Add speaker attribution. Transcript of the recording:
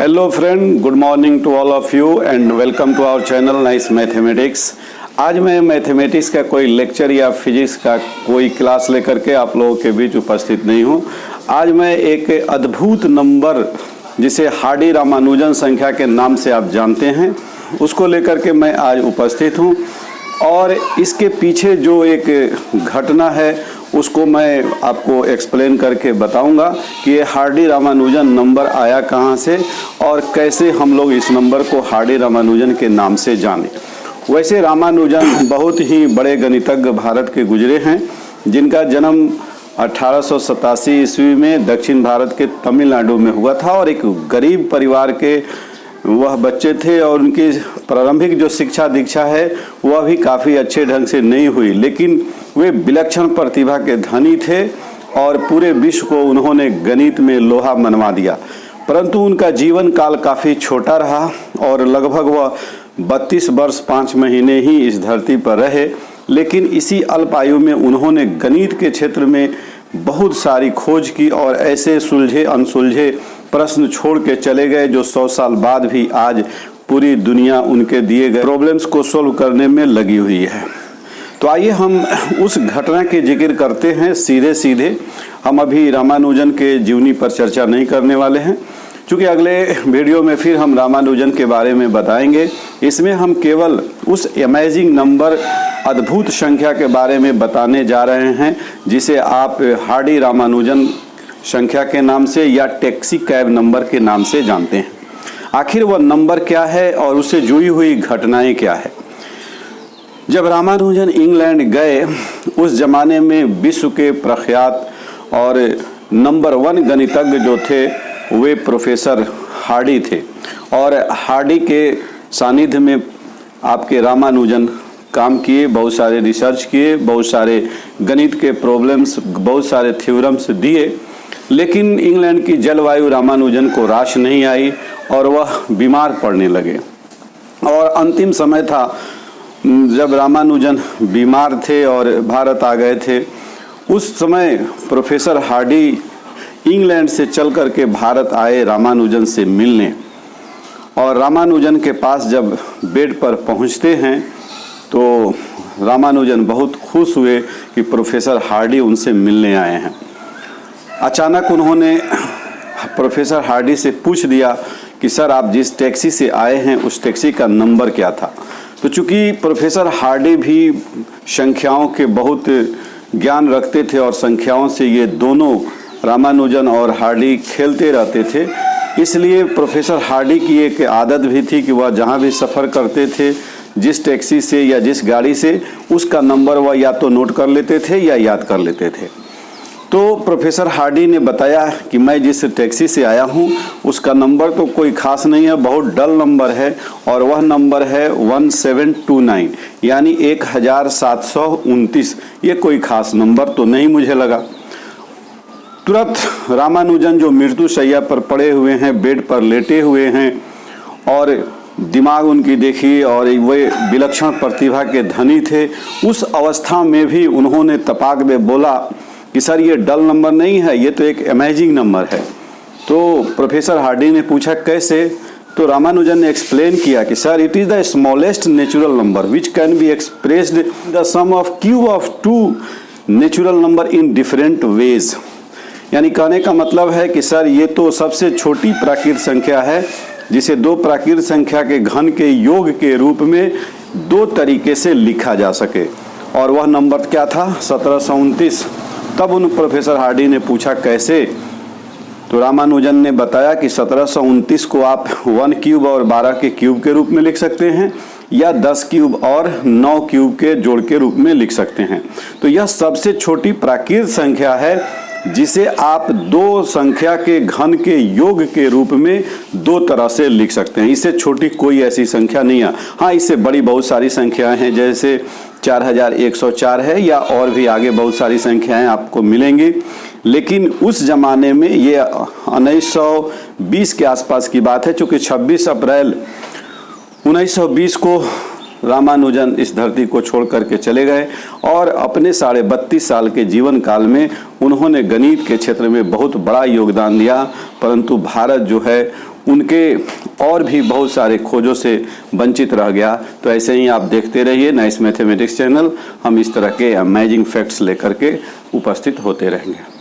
Speaker 1: Hello friend, good morning to all of you and welcome to our channel Nice Mathematics. आज मैं mathematics का कोई lecture या physics का कोई क्लास लेकर के आप लोगों के बीच उपस्थित नहीं हूं। आज मैं एक अद्भुत नंबर जिसे हार्डी रामानुजन संख्या के नाम से आप जानते हैं उसको लेकर के मैं आज उपस्थित हूं और इसके पीछे जो एक घटना है उसको मैं आपको एक्सप्लेन करके बताऊंगा कि ये हार्डी रामानुजन नंबर आया कहाँ से और कैसे हम लोग इस नंबर को हार्डी रामानुजन के नाम से जाने। वैसे रामानुजन बहुत ही बड़े गणितज्ञ भारत के गुजरे हैं जिनका जन्म 1887 ईस्वी में दक्षिण भारत के तमिलनाडु में हुआ था और एक गरीब परिवार के वह बच्चे थे और उनकी प्रारंभिक जो शिक्षा दीक्षा है वह भी काफ़ी अच्छे ढंग से नहीं हुई, लेकिन वे विलक्षण प्रतिभा के धनी थे और पूरे विश्व को उन्होंने गणित में लोहा मनवा दिया। परंतु उनका जीवन काल काफ़ी छोटा रहा और लगभग वह 32 वर्ष 5 महीने ही इस धरती पर रहे, लेकिन इसी अल्प आयु में उन्होंने गणित के क्षेत्र में बहुत सारी खोज की और ऐसे सुलझे अनसुलझे प्रश्न छोड़ के चले गए जो 100 साल बाद भी आज पूरी दुनिया उनके दिए गए प्रॉब्लम्स को सोल्व करने में लगी हुई है। तो आइए हम उस घटना के जिक्र करते हैं सीधे सीधे। हम अभी रामानुजन के जीवनी पर चर्चा नहीं करने वाले हैं क्योंकि अगले वीडियो में फिर हम रामानुजन के बारे में बताएंगे। इसमें हम केवल उस अमेजिंग नंबर अद्भुत संख्या के बारे में बताने जा रहे हैं जिसे आप हार्डी रामानुजन संख्या के नाम से या टैक्सी कैब नंबर के नाम से जानते हैं। आखिर वह नंबर क्या है और उससे जुड़ी हुई घटनाएं क्या है। जब रामानुजन इंग्लैंड गए उस जमाने में विश्व के प्रख्यात और नंबर 1 गणितज्ञ जो थे वे प्रोफेसर हार्डी थे और हार्डी के सानिध्य में आपके रामानुजन काम किए, बहुत सारे रिसर्च किए, बहुत सारे गणित के प्रॉब्लम्स, बहुत सारे थ्योरम्स दिए, लेकिन इंग्लैंड की जलवायु रामानुजन को रास नहीं आई और वह बीमार पड़ने लगे। और अंतिम समय था जब रामानुजन बीमार थे और भारत आ गए थे। उस समय प्रोफेसर हार्डी इंग्लैंड से चल कर के भारत आए रामानुजन से मिलने और रामानुजन के पास जब बेड पर पहुंचते हैं तो रामानुजन बहुत खुश हुए कि प्रोफेसर हार्डी उनसे मिलने आए हैं। अचानक उन्होंने प्रोफेसर हार्डी से पूछ दिया कि सर आप जिस टैक्सी से आए हैं उस टैक्सी का नंबर क्या था। तो चूंकि प्रोफेसर हार्डी भी संख्याओं के बहुत ज्ञान रखते थे और संख्याओं से ये दोनों रामानुजन और हार्डी खेलते रहते थे, इसलिए प्रोफेसर हार्डी की एक आदत भी थी कि वह जहाँ भी सफ़र करते थे जिस टैक्सी से या जिस गाड़ी से उसका नंबर वह या तो नोट कर लेते थे या याद कर लेते थे। तो प्रोफेसर हार्डी ने बताया कि मैं जिस टैक्सी से आया हूं उसका नंबर तो कोई खास नहीं है, बहुत डल नंबर है और वह नंबर है 1729 यानी 1729। ये कोई खास नंबर तो नहीं मुझे लगा। तुरंत रामानुजन जो मृत्यु शैया पर पड़े हुए हैं, बेड पर लेटे हुए हैं और दिमाग उनकी देखी और वे विलक्षण प्रतिभा के धनी थे, उस अवस्था में भी उन्होंने तपाक दे बोला कि सर ये डल नंबर नहीं है, ये तो एक अमेजिंग नंबर है। तो प्रोफेसर हार्डी ने पूछा कैसे, तो रामानुजन ने एक्सप्लेन किया कि sir it is the smallest natural number which can be expressed the sum of cube of 2 natural number in different ways. यानी कहने का मतलब है कि सर ये तो सबसे छोटी प्राकृत संख्या है जिसे 2 प्राकृत संख्या के घन के योग के रूप में 2 तरीके से लिखा जा सके। और वह नंबर क्या था 1729। तब उन प्रोफेसर हार्डी ने पूछा कैसे, तो रामानुजन ने बताया कि 1729 को आप 1 क्यूब और 12 के क्यूब के रूप में लिख सकते हैं या 10 क्यूब और 9 क्यूब के जोड़ के रूप में लिख सकते हैं। तो यह सबसे छोटी प्राकृत संख्या है जिसे आप 2 संख्या के घन के योग के रूप में 2 तरह से लिख सकते हैं। इससे छोटी कोई ऐसी संख्या नहीं है। हाँ, इससे बड़ी बहुत सारी संख्याएं हैं जैसे 4104 है या और भी आगे बहुत सारी संख्याएं आपको मिलेंगी, लेकिन उस जमाने में ये 1920 के आसपास की बात है। चूँकि 26 अप्रैल 1920 को रामानुजन इस धरती को छोड़ करके चले गए और अपने 32.5 साल के जीवन काल में उन्होंने गणित के क्षेत्र में बहुत बड़ा योगदान दिया, परंतु भारत जो है उनके और भी बहुत सारे खोजों से वंचित रह गया। तो ऐसे ही आप देखते रहिए नाइस मैथमेटिक्स चैनल, हम इस तरह के अमेजिंग फैक्ट्स लेकर के उपस्थित होते रहेंगे।